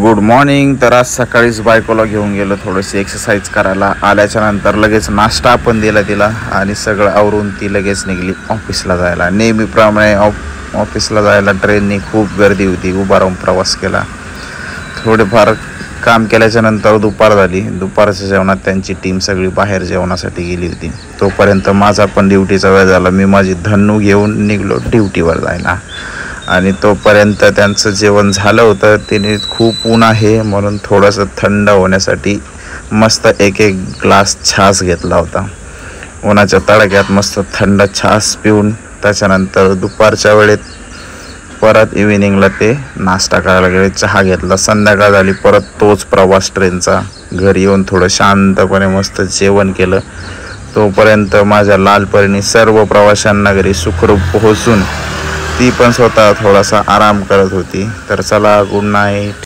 Good morning. तर आज सकाळीच बायकोला घेऊन गेलो थोडीशी एक्सरसाइज करायला। आल्याच्या नंतर लगेच नाश्ता पण दिला तिला आणि सगळं आवरून ती लगेच निघली ऑफिसला जायला। नेहमीप्रमाणे ऑफिसला जायला ट्रेननी खूप गर्दी होती, उभा राहून प्रवास केला। थोडेफार काम केल्याच्या नंतर दुपार झाली। दुपारच्या जेवणात त्यांची टीम सगळी बाहेर जेवणासाठी गेली होती। तोपर्यंत माझा पण ड्युटीचा वेळ झाला। मी माझी धन्नू घेऊन निघलो ड्युटीवर जायला आणि तोपर्यंत त्यांचं जेवण झालं होतं। तिने खूप ऊन आहे म्हणून थोडंसं थंड होण्यासाठी मस्त एक ग्लास छास घेतला होता। उन्हाच्या तडाख्यात मस्त थंड छास पिऊन त्याच्यानंतर दुपारच्या वेळेत परत इव्हिनिंगला ते नाश्ता करायला गेले, चहा घेतला। संध्याकाळ झाली, परत तोच प्रवास ट्रेनचा। घरी येऊन थोडं शांतपणे मस्त जेवण केलं। तोपर्यंत माझ्या लालपरीने सर्व प्रवाशांना घरी सुखरूप पोहोचून ती पण स्वतः थोडासा आराम करत होती। तर चला, गुड नाईट।